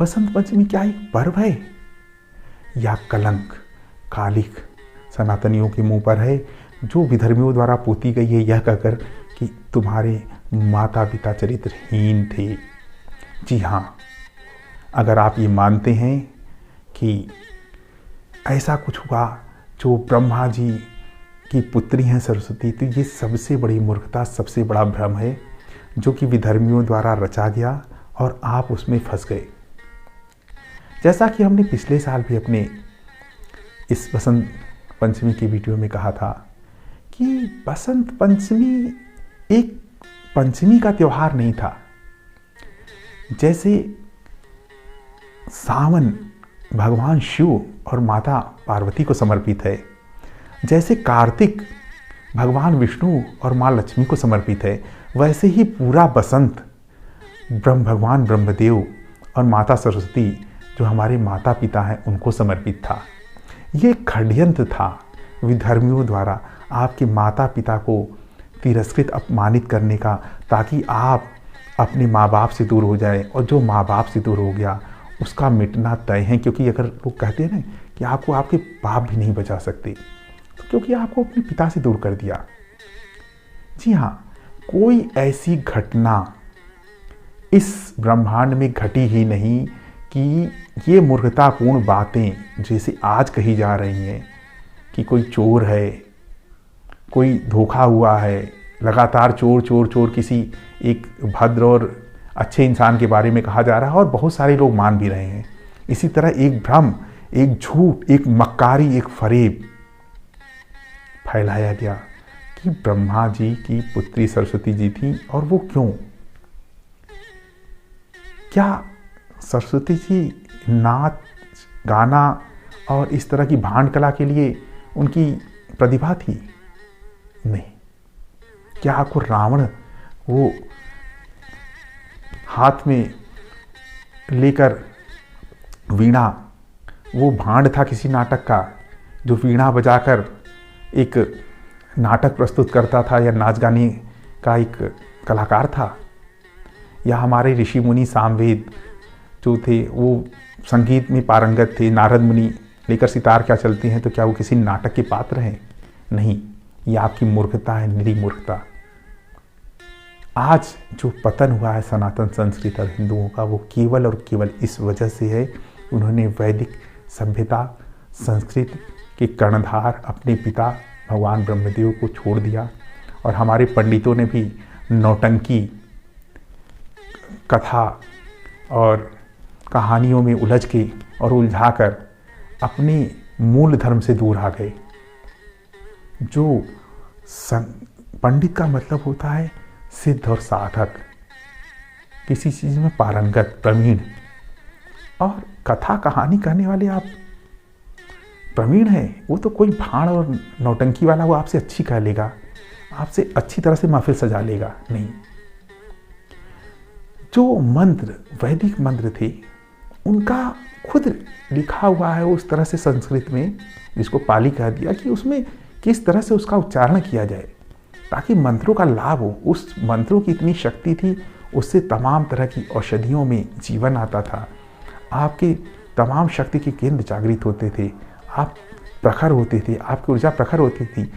बसंत पंचमी क्या एक पर्व है या कलंक, कालिक सनातनियों के मुंह पर है, जो विधर्मियों द्वारा पोती गई है, यह कहकर कि तुम्हारे माता पिता चरित्रहीन थे। जी हाँ, अगर आप ये मानते हैं कि ऐसा कुछ हुआ, जो ब्रह्मा जी की पुत्री हैं सरस्वती, तो ये सबसे बड़ी मूर्खता, सबसे बड़ा भ्रम है जो कि विधर्मियों द्वारा रचा गया और आप उसमें फंस गए। जैसा कि हमने पिछले साल भी अपने इस बसंत पंचमी की वीडियो में कहा था कि बसंत पंचमी एक पंचमी का त्योहार नहीं था। जैसे सावन भगवान शिव और माता पार्वती को समर्पित है, जैसे कार्तिक भगवान विष्णु और माँ लक्ष्मी को समर्पित है, वैसे ही पूरा बसंत भगवान ब्रह्मदेव और माता सरस्वती जो हमारे माता पिता हैं उनको समर्पित था। ये षड्यंत्र था विधर्मियों द्वारा आपके माता पिता को तिरस्कृत अपमानित करने का, ताकि आप अपने माँ बाप से दूर हो जाए। और जो माँ बाप से दूर हो गया उसका मिटना तय है, क्योंकि अगर लोग कहते हैं ना कि आपको आपके बाप भी नहीं बचा सकते, तो क्योंकि आपको अपने पिता से दूर कर दिया। जी हाँ, कोई ऐसी घटना इस ब्रह्मांड में घटी ही नहीं कि ये मूर्खतापूर्ण बातें जैसे आज कही जा रही हैं कि कोई चोर है, कोई धोखा हुआ है, लगातार चोर चोर चोर किसी एक भद्र और अच्छे इंसान के बारे में कहा जा रहा है और बहुत सारे लोग मान भी रहे हैं। इसी तरह एक भ्रम, एक झूठ, एक मक्कारी, एक फरेब फैलाया गया कि ब्रह्मा जी की पुत्री सरस्वती जी थी। और वो क्यों? क्या सरस्वती जी नाच गाना और इस तरह की भांड कला के लिए उनकी प्रतिभा थी? नहीं। क्या आपको रावण वो हाथ में लेकर वीणा, वो भांड था किसी नाटक का जो वीणा बजाकर एक नाटक प्रस्तुत करता था, या नाच गाने का एक कलाकार था? या हमारे ऋषि मुनि सामवेद जो थे वो संगीत में पारंगत थे, नारद मुनि लेकर सितार क्या चलती हैं, तो क्या वो किसी नाटक के पात्र हैं? नहीं। ये आपकी मूर्खता है, निरी मूर्खता। आज जो पतन हुआ है सनातन संस्कृति और हिंदुओं का, वो केवल और केवल इस वजह से है, उन्होंने वैदिक सभ्यता संस्कृति के कर्णधार अपने पिता भगवान ब्रह्मदेव को छोड़ दिया। और हमारे पंडितों ने भी नौटंकी कथा और कहानियों में उलझ के और उलझाकर अपने मूल धर्म से दूर आ गए। जो पंडित का मतलब होता है सिद्ध और साधक, किसी चीज में पारंगत, प्रवीण। और कथा कहानी कहने वाले आप प्रवीण हैं, वो तो कोई भाड़ और नौटंकी वाला वो आपसे अच्छी कह लेगा, आपसे अच्छी तरह से महफिल सजा लेगा। नहीं। जो मंत्र वैदिक मंत्र थे उनका खुद लिखा हुआ है उस तरह से संस्कृत में, जिसको पाली कह दिया, कि उसमें किस तरह से उसका उच्चारण किया जाए ताकि मंत्रों का लाभ हो। उस मंत्रों की इतनी शक्ति थी, उससे तमाम तरह की औषधियों में जीवन आता था। आपके तमाम शक्ति के केंद्र जागृत होते थे, आप प्रखर होते थे, आपकी ऊर्जा प्रखर होती थी।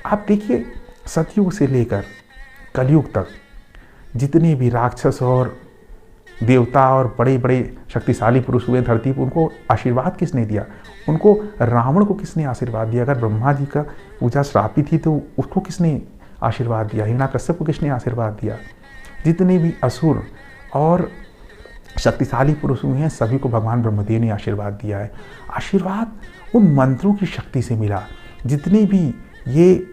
आप देखिए सतयुग से लेकर कलयुग तक जितने भी राक्षस और देवता और बड़े बड़े शक्तिशाली पुरुष हुए धरती पर, उनको आशीर्वाद किसने दिया? उनको रावण को किसने आशीर्वाद दिया? अगर ब्रह्मा जी का पूजा श्रापित थी तो उसको किसने आशीर्वाद दिया? हिरण्यकश्यप को किसने आशीर्वाद दिया? जितने भी असुर और शक्तिशाली पुरुष हुए हैं सभी को भगवान ब्रह्मदेव ने आशीर्वाद दिया है। आशीर्वाद उन मंत्रों की शक्ति से मिला। जितने भी ये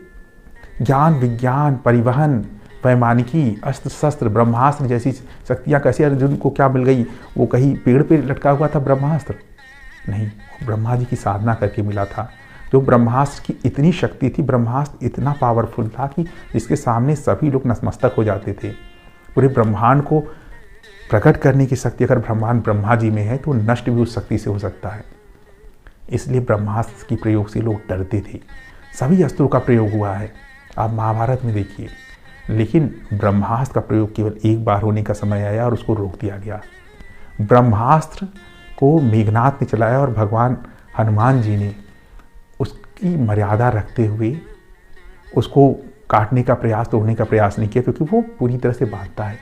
ज्ञान विज्ञान परिवहन वैमानिकी अस्त्र शस्त्र ब्रह्मास्त्र जैसी शक्तियाँ, कैसे अर्जुन को क्या मिल गई? वो कहीं पेड़ पे लटका हुआ था ब्रह्मास्त्र? नहीं, ब्रह्मा जी की साधना करके मिला था। जो ब्रह्मास्त्र की इतनी शक्ति थी, ब्रह्मास्त्र इतना पावरफुल था कि जिसके सामने सभी लोग नतमस्तक हो जाते थे। पूरे ब्रह्मांड को प्रकट करने की शक्ति अगर ब्रह्मांड ब्रह्मा जी में है तो नष्ट भी उस शक्ति से हो सकता है। इसलिए ब्रह्मास्त्र की प्रयोग से लोग डरते थे। सभी अस्त्रों का प्रयोग हुआ है, आप महाभारत में देखिए, लेकिन ब्रह्मास्त्र का प्रयोग केवल एक बार होने का समय आया और उसको रोक दिया गया। ब्रह्मास्त्र को मेघनाथ ने चलाया और भगवान हनुमान जी ने उसकी मर्यादा रखते हुए उसको काटने का प्रयास, तोड़ने का प्रयास नहीं किया, क्योंकि वो पूरी तरह से बांधता है।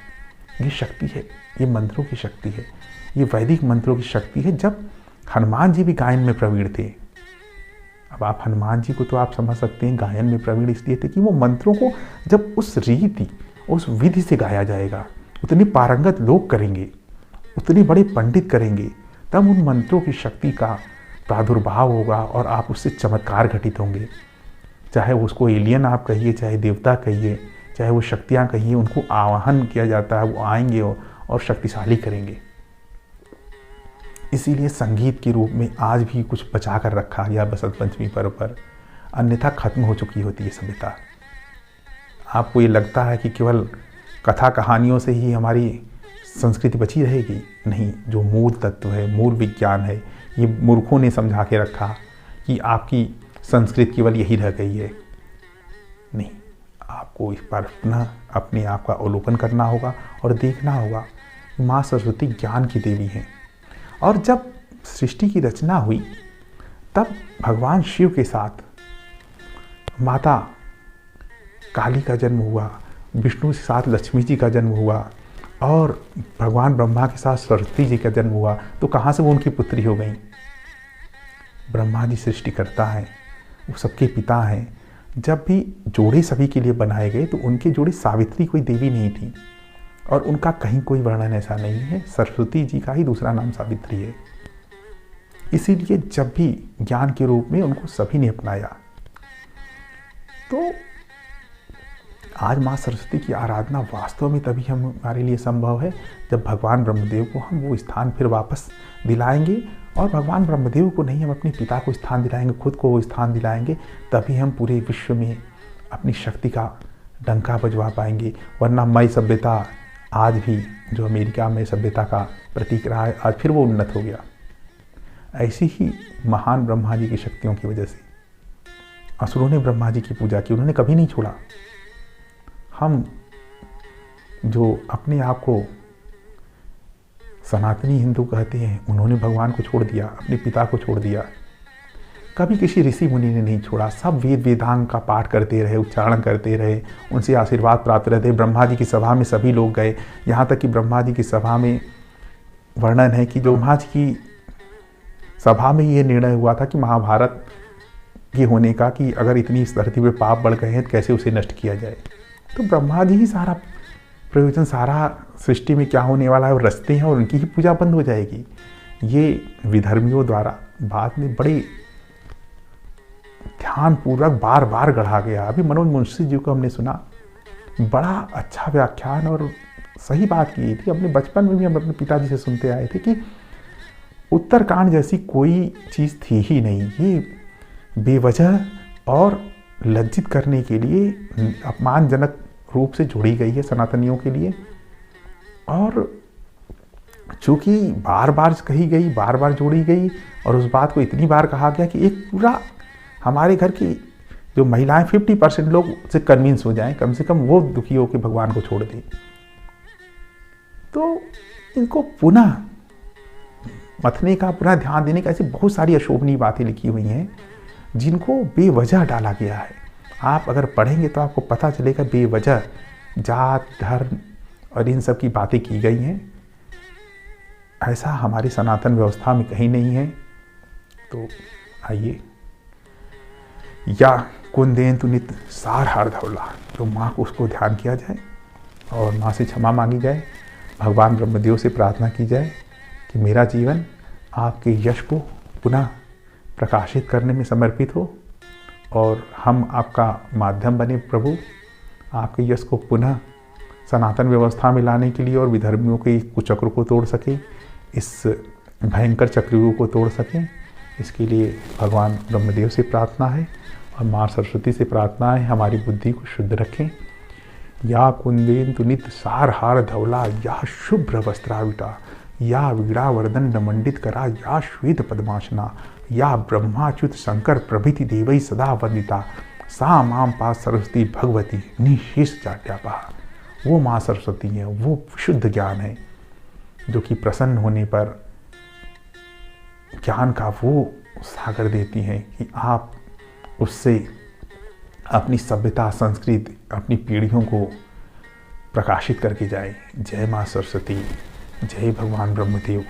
ये शक्ति है, ये मंत्रों की शक्ति है, ये वैदिक मंत्रों की शक्ति है। जब हनुमान जी भी गायन में प्रवीण थे, अब आप हनुमान जी को तो आप समझ सकते हैं गायन में प्रवीण इसलिए थे कि वो मंत्रों को जब उस रीति, उस विधि से गाया जाएगा, उतने पारंगत लोग करेंगे, उतने बड़े पंडित करेंगे, तब उन मंत्रों की शक्ति का प्रादुर्भाव होगा और आप उससे चमत्कार घटित होंगे। चाहे उसको एलियन आप कहिए, चाहे देवता कहिए, चाहे वो शक्तियाँ कहिए, उनको आवाहन किया जाता है, वो आएंगे और शक्तिशाली करेंगे। इसीलिए संगीत के रूप में आज भी कुछ बचा कर रखा गया बसंत पंचमी पर्व पर, अन्यथा खत्म हो चुकी होती है सभ्यता। आपको ये लगता है कि केवल कथा कहानियों से ही हमारी संस्कृति बची रहेगी? नहीं, जो मूल तत्व है, मूल विज्ञान है, ये मूर्खों ने समझा के रखा कि आपकी संस्कृति केवल यही रह गई है। नहीं, आपको इस पर पुनः अपने आप का अवलोकन करना होगा और देखना होगा। माँ सरस्वती ज्ञान की देवी हैं, और जब सृष्टि की रचना हुई तब भगवान शिव के साथ माता काली का जन्म हुआ, विष्णु के साथ लक्ष्मी जी का जन्म हुआ, और भगवान ब्रह्मा के साथ सरस्वती जी का जन्म हुआ। तो कहाँ से वो उनकी पुत्री हो गई? ब्रह्मा जी सृष्टिकर्ता हैं, वो सबके पिता हैं। जब भी जोड़े सभी के लिए बनाए गए तो उनके जोड़े सावित्री कोई देवी नहीं थी, और उनका कहीं कोई वर्णन ऐसा नहीं है। सरस्वती जी का ही दूसरा नाम सावित्री है। इसीलिए जब भी ज्ञान के रूप में उनको सभी ने अपनाया। तो आज माँ सरस्वती की आराधना वास्तव में तभी हमारे लिए संभव है जब भगवान ब्रह्मदेव को हम वो स्थान फिर वापस दिलाएंगे, और भगवान ब्रह्मदेव को नहीं, हम अपने पिता को स्थान दिलाएंगे, खुद को वो स्थान दिलाएंगे, तभी हम पूरे विश्व में अपनी शक्ति का डंका बजवा पाएंगे। वरना मई सभ्यता आज भी, जो अमेरिका में सभ्यता का प्रतीक रहा है, आज फिर वो उन्नत हो गया। ऐसी ही महान ब्रह्मा जी की शक्तियों की वजह से असुरों ने ब्रह्मा जी की पूजा की, उन्होंने कभी नहीं छोड़ा। हम जो अपने आप को सनातनी हिंदू कहते हैं, उन्होंने भगवान को छोड़ दिया, अपने पिता को छोड़ दिया। कभी किसी ऋषि मुनि ने नहीं छोड़ा। सब वेद वेदांग का पाठ करते रहे, उच्चारण करते रहे, उनसे आशीर्वाद प्राप्त रहते। ब्रह्मा जी की सभा में सभी लोग गए, यहाँ तक कि ब्रह्मा जी की सभा में वर्णन है कि जो ब्रह्मा जी की सभा में ये निर्णय हुआ था कि महाभारत के होने का, कि अगर इतनी इस धरती पे पाप बढ़ गए हैं तो कैसे उसे नष्ट किया जाए। तो ब्रह्मा जी ही सारा प्रयोजन, सारा सृष्टि में क्या होने वाला है वो रचते हैं, और उनकी ही पूजा बंद हो जाएगी। ये विधर्मियों द्वारा बाद में बड़े ध्यानपूर्वक बार बार गढ़ा गया। अभी मनोज मुंशी जी को हमने सुना, बड़ा अच्छा व्याख्यान और सही बात की थी। अपने बचपन में भी हम अपने पिताजी से सुनते आए थे कि उत्तरकांड जैसी कोई चीज़ थी ही नहीं। ये बेवजह और लज्जित करने के लिए, अपमानजनक रूप से जोड़ी गई है सनातनियों के लिए, और चूँकि बार बार कही गई, बार बार जोड़ी गई, और उस बात को इतनी बार कहा गया कि एक पूरा हमारे घर की जो महिलाएं 50% लोग से कन्विंस हो जाएं, कम से कम वो दुखी हो के भगवान को छोड़ दें। तो इनको पुनः मथने का, पुनः ध्यान देने का, ऐसी बहुत सारी अशोभनीय बातें लिखी हुई हैं जिनको बेवजह डाला गया है। आप अगर पढ़ेंगे तो आपको पता चलेगा बेवजह जात, धर्म और इन सब की बातें की गई हैं। ऐसा हमारी सनातन व्यवस्था में कहीं नहीं है। तो आइए, या कुंदेन तु नित सार हार धौला, तो माँ को उसको ध्यान किया जाए और माँ से क्षमा मांगी जाए। भगवान ब्रह्मदेव से प्रार्थना की जाए कि मेरा जीवन आपके यश को पुनः प्रकाशित करने में समर्पित हो, और हम आपका माध्यम बने प्रभु, आपके यश को पुनः सनातन व्यवस्था में लाने के लिए, और विधर्मियों के कुचक्र को तोड़ सके, इस भयंकर चक्रव्यूह को तोड़ सकें। इसके लिए भगवान ब्रह्मदेव से प्रार्थना है, और माँ सरस्वती से प्रार्थना है हमारी बुद्धि को शुद्ध रखें। या कुंदेन तु नित सार हार धवला, या शुभ्र वस्त्राविटा, या वीणा वरदंड मंडित करा, या श्वेत पद्मासना, या ब्रह्माच्युत शंकर प्रभृति देवई सदा वंदिता, सा माम पास सरस्वती भगवती निशेष जाट्यापा। वो माँ सरस्वती है, वो शुद्ध ज्ञान है, जो कि प्रसन्न होने पर ज्ञान का वो सागर देती हैं कि आप उससे अपनी सभ्यता, संस्कृति, अपनी पीढ़ियों को प्रकाशित करके जाए। जय माँ सरस्वती, जय भगवान ब्रह्मदेव।